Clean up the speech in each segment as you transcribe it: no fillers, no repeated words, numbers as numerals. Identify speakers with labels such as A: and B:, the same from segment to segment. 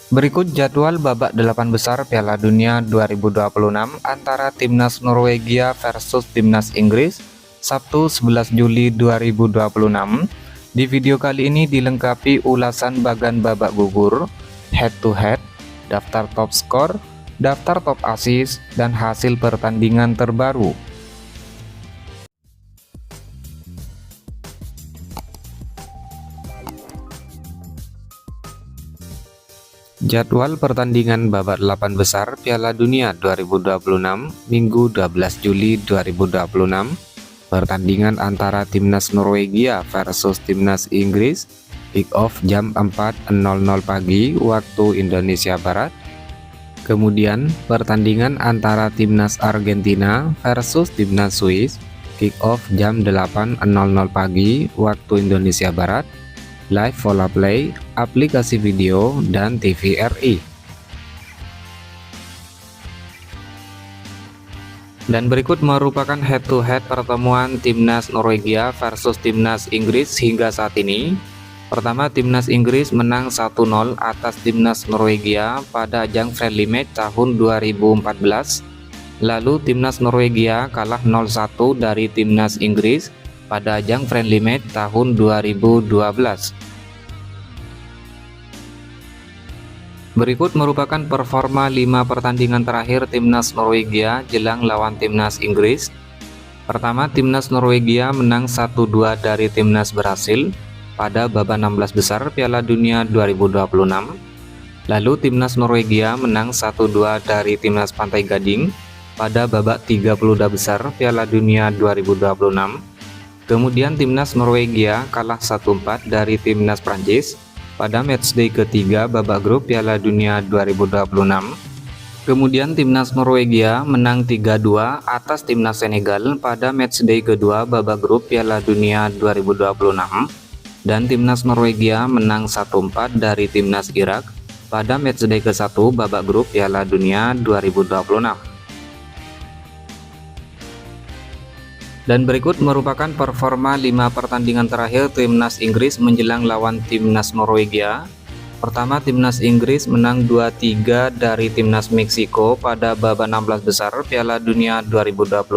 A: Berikut jadwal babak 8 besar Piala Dunia 2026 antara Timnas Norwegia versus Timnas Inggris, Sabtu 11 Juli 2026. Di video kali ini dilengkapi ulasan bagan babak gugur, head to head, daftar top skor, daftar top assist, dan hasil pertandingan terbaru. Jadwal pertandingan babak 8 besar Piala Dunia 2026 Minggu 12 Juli 2026. Pertandingan antara Timnas Norwegia versus Timnas Inggris, kick off jam 4.00 pagi waktu Indonesia Barat. Kemudian pertandingan antara Timnas Argentina versus Timnas Swiss, kick off jam 8.00 pagi waktu Indonesia Barat. Live Vola Play, aplikasi video, dan TVRI. Dan berikut merupakan head-to-head pertemuan Timnas Norwegia versus Timnas Inggris hingga saat ini. Pertama, Timnas Inggris menang 1-0 atas Timnas Norwegia pada ajang friendly match tahun 2014. Lalu Timnas Norwegia kalah 0-1 dari Timnas Inggris pada ajang friendly match tahun 2012. Berikut merupakan performa 5 pertandingan terakhir Timnas Norwegia jelang lawan Timnas Inggris. Pertama, Timnas Norwegia menang 1-2 dari Timnas Brasil pada babak 16 besar Piala Dunia 2026. Lalu Timnas Norwegia menang 1-2 dari Timnas Pantai Gading pada babak 32 besar Piala Dunia 2026. Kemudian Timnas Norwegia kalah 1-4 dari Timnas Prancis pada matchday ketiga babak grup Piala Dunia 2026. Kemudian Timnas Norwegia menang 3-2 atas Timnas Senegal pada matchday kedua babak grup Piala Dunia 2026. Dan Timnas Norwegia menang 1-4 dari Timnas Irak pada matchday ke-1 babak grup Piala Dunia 2026. Dan berikut merupakan performa 5 pertandingan terakhir Timnas Inggris menjelang lawan Timnas Norwegia. Pertama, Timnas Inggris menang 2-3 dari Timnas Meksiko pada babak 16 besar Piala Dunia 2026.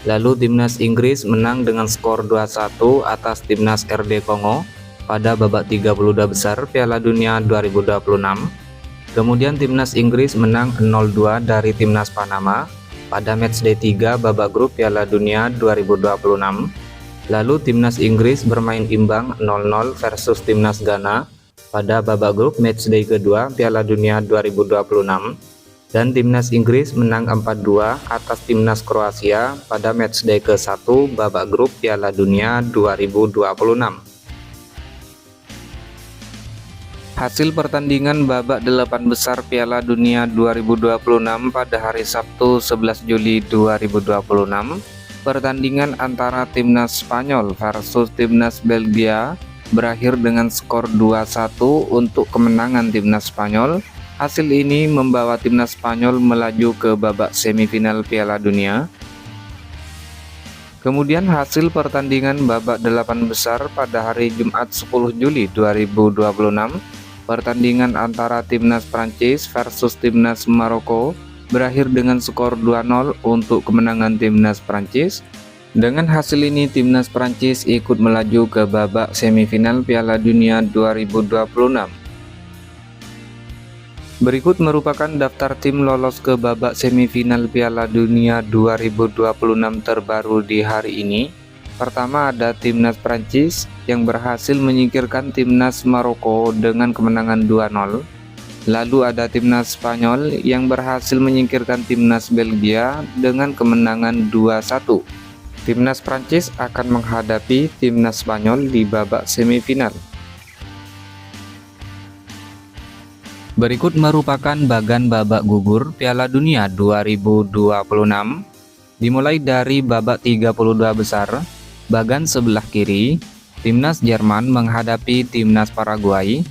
A: Lalu Timnas Inggris menang dengan skor 2-1 atas Timnas RD Kongo pada babak 32 besar Piala Dunia 2026. Kemudian Timnas Inggris menang 0-2 dari Timnas Panama pada matchday 3 babak grup Piala Dunia 2026. Lalu Timnas Inggris bermain imbang 0-0 versus Timnas Ghana pada babak grup matchday kedua Piala Dunia 2026. Dan Timnas Inggris menang 4-2 atas Timnas Kroasia pada matchday ke-1 babak grup Piala Dunia 2026. Hasil pertandingan babak 8 besar Piala Dunia 2026 pada hari Sabtu 11 Juli 2026. Pertandingan antara Timnas Spanyol versus Timnas Belgia berakhir dengan skor 2-1 untuk kemenangan Timnas Spanyol. Hasil ini membawa Timnas Spanyol melaju ke babak semifinal Piala Dunia. Kemudian hasil pertandingan babak 8 besar pada hari Jumat 10 Juli 2026. Pertandingan antara Timnas Prancis versus Timnas Maroko berakhir dengan skor 2-0 untuk kemenangan Timnas Prancis. Dengan hasil ini Timnas Prancis ikut melaju ke babak semifinal Piala Dunia 2026. Berikut merupakan daftar tim lolos ke babak semifinal Piala Dunia 2026 terbaru di hari ini. Pertama ada Timnas Prancis yang berhasil menyingkirkan Timnas Maroko dengan kemenangan 2-0. Lalu ada Timnas Spanyol yang berhasil menyingkirkan Timnas Belgia dengan kemenangan 2-1. Timnas Prancis akan menghadapi Timnas Spanyol di babak semifinal. Berikut merupakan bagan babak gugur Piala Dunia 2026. Dimulai dari babak 32 besar. Bagan sebelah kiri, Timnas Jerman menghadapi Timnas Paraguay.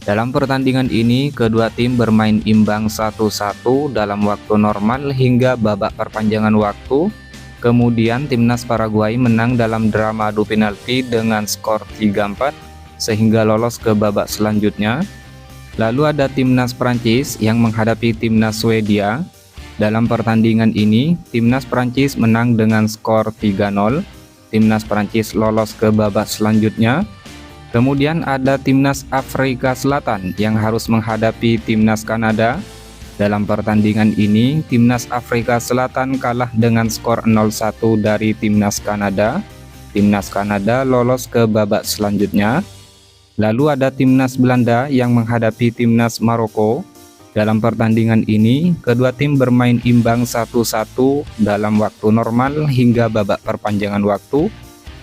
A: Dalam pertandingan ini, kedua tim bermain imbang 1-1 dalam waktu normal hingga babak perpanjangan waktu. Kemudian Timnas Paraguay menang dalam drama adu penalti dengan skor 3-4 sehingga lolos ke babak selanjutnya. Lalu ada timnas Prancis yang menghadapi timnas Swedia. Dalam pertandingan ini, timnas Prancis menang dengan skor 3-0. Timnas Prancis lolos ke babak selanjutnya. Kemudian ada timnas Afrika Selatan yang harus menghadapi timnas Kanada. Dalam pertandingan ini, timnas Afrika Selatan kalah dengan skor 0-1 dari timnas Kanada. Timnas Kanada lolos ke babak selanjutnya. Lalu ada timnas Belanda yang menghadapi timnas Maroko. Dalam pertandingan ini, kedua tim bermain imbang 1-1 dalam waktu normal hingga babak perpanjangan waktu.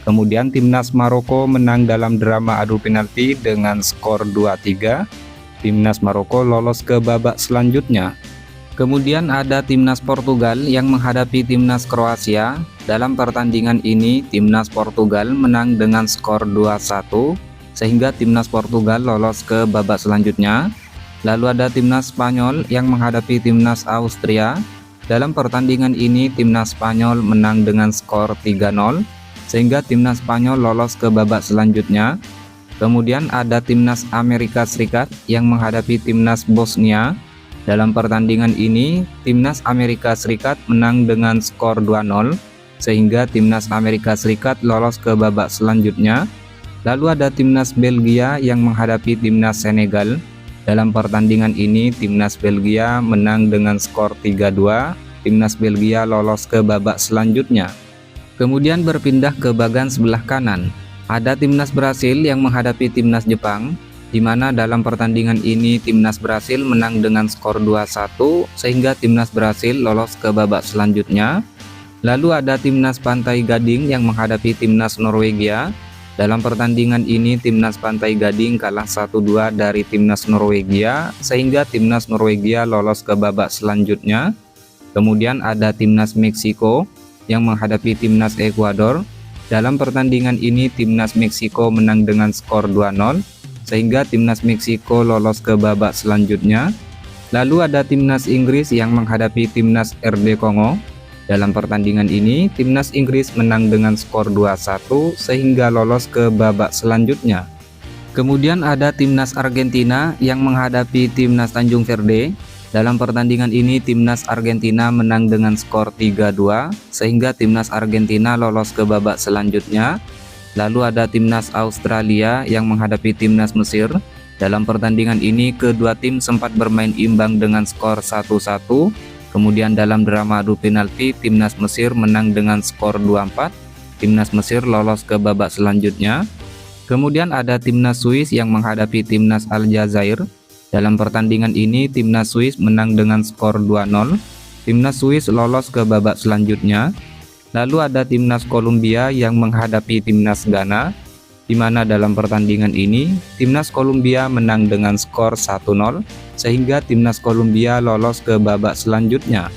A: Kemudian timnas Maroko menang dalam drama adu penalti dengan skor 2-3. Timnas Maroko lolos ke babak selanjutnya. Kemudian ada timnas Portugal yang menghadapi timnas Kroasia. Dalam pertandingan ini, timnas Portugal menang dengan skor 2-1 sehingga timnas Portugal lolos ke babak selanjutnya. Lalu ada timnas Spanyol yang menghadapi timnas Austria. Dalam pertandingan ini, timnas Spanyol menang dengan skor 3-0 sehingga timnas Spanyol lolos ke babak selanjutnya. Kemudian ada timnas Amerika Serikat yang menghadapi timnas Bosnia. Dalam pertandingan ini, timnas Amerika Serikat menang dengan skor 2-0 sehingga timnas Amerika Serikat lolos ke babak selanjutnya. Lalu ada timnas Belgia yang menghadapi timnas Senegal. Dalam pertandingan ini, timnas Belgia menang dengan skor 3-2. Timnas Belgia lolos ke babak selanjutnya. Kemudian berpindah ke bagian sebelah kanan. Ada timnas Brasil yang menghadapi timnas Jepang, di mana dalam pertandingan ini timnas Brasil menang dengan skor 2-1 sehingga timnas Brasil lolos ke babak selanjutnya. Lalu ada timnas Pantai Gading yang menghadapi timnas Norwegia. Dalam pertandingan ini timnas Pantai Gading kalah 1-2 dari timnas Norwegia sehingga timnas Norwegia lolos ke babak selanjutnya. Kemudian ada timnas Meksiko yang menghadapi timnas Ekuador. Dalam pertandingan ini timnas Meksiko menang dengan skor 2-0 sehingga timnas Meksiko lolos ke babak selanjutnya. Lalu ada timnas Inggris yang menghadapi timnas RD Kongo. Dalam pertandingan ini, timnas Inggris menang dengan skor 2-1 sehingga lolos ke babak selanjutnya. Kemudian ada timnas Argentina yang menghadapi timnas Tanjung Verde. Dalam pertandingan ini, timnas Argentina menang dengan skor 3-2 sehingga timnas Argentina lolos ke babak selanjutnya. Lalu ada timnas Australia yang menghadapi timnas Mesir. Dalam pertandingan ini, kedua tim sempat bermain imbang dengan skor 1-1. Kemudian dalam drama adu penalti, timnas Mesir menang dengan skor 2-4. Timnas Mesir lolos ke babak selanjutnya. Kemudian ada timnas Swiss yang menghadapi timnas Aljazair. Dalam pertandingan ini, timnas Swiss menang dengan skor 2-0. Timnas Swiss lolos ke babak selanjutnya. Lalu ada timnas Kolombia yang menghadapi timnas Ghana, di mana dalam pertandingan ini timnas Kolombia menang dengan skor 1-0 sehingga timnas Kolombia lolos ke babak selanjutnya.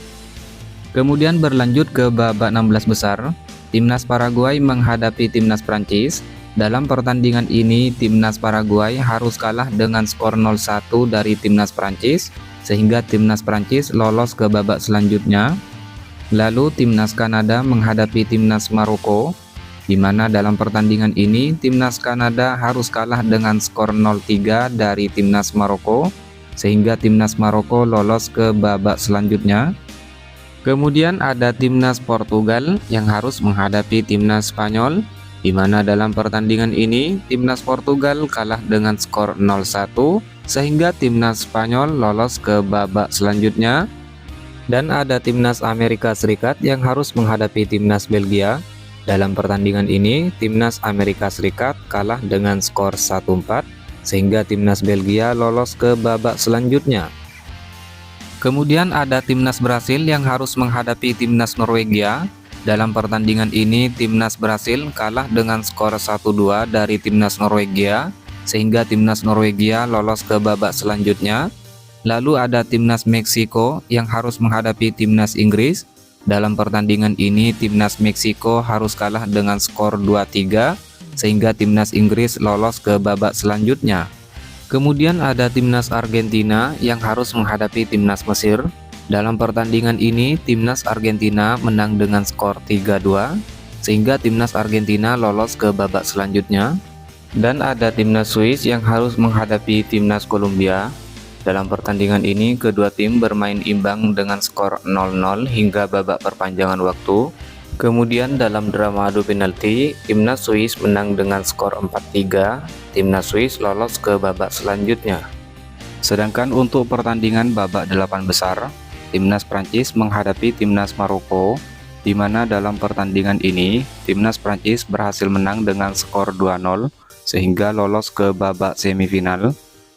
A: Kemudian berlanjut ke babak 16 besar, timnas Paraguay menghadapi timnas Prancis. Dalam pertandingan ini timnas Paraguay harus kalah dengan skor 0-1 dari timnas Prancis sehingga timnas Prancis lolos ke babak selanjutnya. Lalu timnas Kanada menghadapi timnas Maroko, di mana dalam pertandingan ini timnas Kanada harus kalah dengan skor 0-3 dari timnas Maroko sehingga timnas Maroko lolos ke babak selanjutnya. Kemudian ada timnas Portugal yang harus menghadapi timnas Spanyol, di mana dalam pertandingan ini timnas Portugal kalah dengan skor 0-1 sehingga timnas Spanyol lolos ke babak selanjutnya. Dan ada timnas Amerika Serikat yang harus menghadapi timnas Belgia. Dalam pertandingan ini, timnas Amerika Serikat kalah dengan skor 1-4 sehingga timnas Belgia lolos ke babak selanjutnya. Kemudian ada timnas Brasil yang harus menghadapi timnas Norwegia. Dalam pertandingan ini, timnas Brasil kalah dengan skor 1-2 dari timnas Norwegia sehingga timnas Norwegia lolos ke babak selanjutnya. Lalu ada timnas Meksiko yang harus menghadapi timnas Inggris. Dalam pertandingan ini timnas Meksiko harus kalah dengan skor 2-3 sehingga timnas Inggris lolos ke babak selanjutnya. Kemudian ada timnas Argentina yang harus menghadapi timnas Mesir. Dalam pertandingan ini timnas Argentina menang dengan skor 3-2 sehingga timnas Argentina lolos ke babak selanjutnya. Dan ada timnas Swiss yang harus menghadapi timnas Kolombia. Dalam pertandingan ini, kedua tim bermain imbang dengan skor 0-0 hingga babak perpanjangan waktu. Kemudian dalam drama adu penalti, timnas Swiss menang dengan skor 4-3. Timnas Swiss lolos ke babak selanjutnya. Sedangkan untuk pertandingan babak 8 besar, timnas Prancis menghadapi timnas Maroko, di mana dalam pertandingan ini, timnas Prancis berhasil menang dengan skor 2-0 sehingga lolos ke babak semifinal.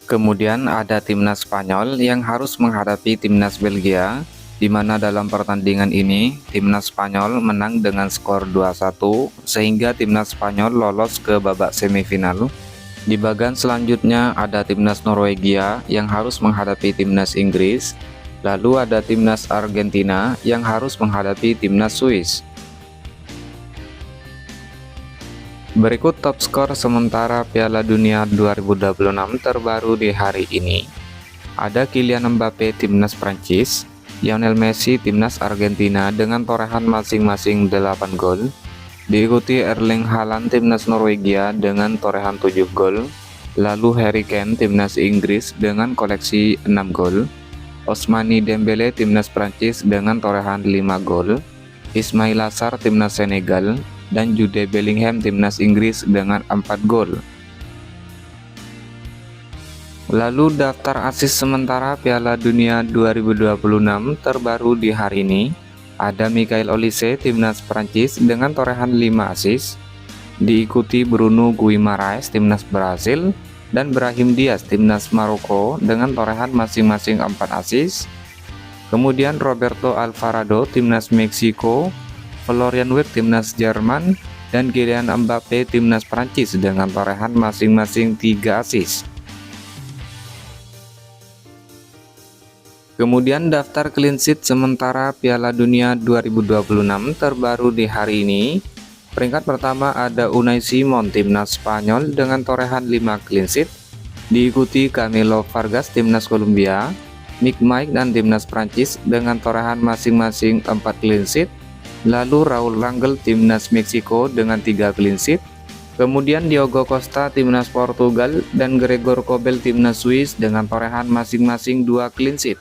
A: Kemudian ada timnas Spanyol yang harus menghadapi timnas Belgia, di mana dalam pertandingan ini timnas Spanyol menang dengan skor 2-1 sehingga timnas Spanyol lolos ke babak semifinal. Di bagian selanjutnya ada timnas Norwegia yang harus menghadapi timnas Inggris, lalu ada timnas Argentina yang harus menghadapi timnas Swiss. Berikut top skor sementara Piala Dunia 2026 terbaru di hari ini. Ada Kylian Mbappe timnas Prancis, Lionel Messi timnas Argentina dengan torehan masing-masing 8 gol, diikuti Erling Haaland timnas Norwegia dengan torehan 7 gol, lalu Harry Kane timnas Inggris dengan koleksi 6 gol, Ousmane Dembele timnas Prancis dengan torehan 5 gol, Ismaila Sarr timnas Senegal, dan Jude Bellingham timnas Inggris dengan 4 gol. Lalu daftar asis sementara Piala Dunia 2026 terbaru di hari ini. Ada Michael Olise timnas Prancis dengan torehan 5 asis, diikuti Bruno Guimaraes timnas Brasil dan Brahim Diaz timnas Maroko dengan torehan masing-masing 4 asis. Kemudian Roberto Alvarado timnas Meksiko, Florian Wirtz timnas Jerman, dan Kylian Mbappe timnas Prancis dengan torehan masing-masing 3 asis. Kemudian daftar clean sheet sementara Piala Dunia 2026 terbaru di hari ini. Peringkat pertama ada Unai Simon timnas Spanyol dengan torehan 5 clean sheet, diikuti Camilo Vargas timnas Kolombia, Nick Mike dan timnas Prancis dengan torehan masing-masing 4 clean sheet. Lalu Raul Rangel timnas Meksiko dengan 3 clean sheet, kemudian Diogo Costa timnas Portugal dan Gregor Kobel timnas Swiss dengan torehan masing-masing 2 clean sheet.